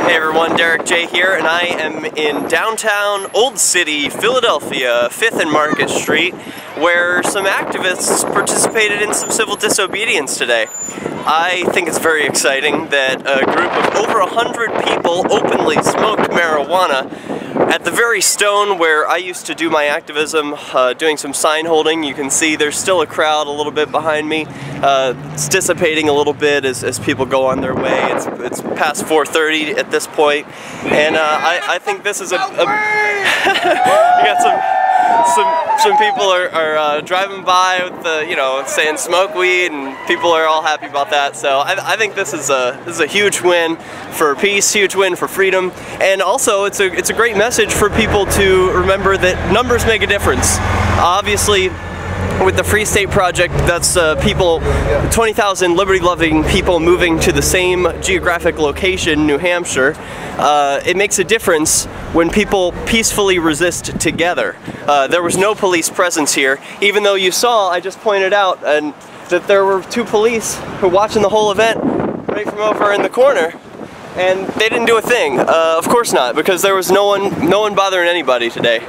Hey everyone, Derek J here, and I am in downtown Old City, Philadelphia, 5th and Market Street, where some activists participated in some civil disobedience today. I think it's very exciting that a group of over 100 people openly smoked marijuana at the very stone where I used to do my activism, doing some sign holding. You can see there's still a crowd a little bit behind me. It's dissipating a little bit as people go on their way. It's past 4:30 at this point, and I think this is you got some people are driving by with saying smoke weed, and people are all happy about that. So I think this is a huge win for peace, huge win for freedom, and also it's a great message for people to remember that numbers make a difference. Obviously, with the Free State Project, that's people, 20,000 liberty-loving people moving to the same geographic location, New Hampshire. It makes a difference when people peacefully resist together. There was no police presence here, even though you saw, I just pointed out, that there were 2 police who were watching the whole event right from over in the corner, and they didn't do a thing. Of course not, because there was no one bothering anybody today.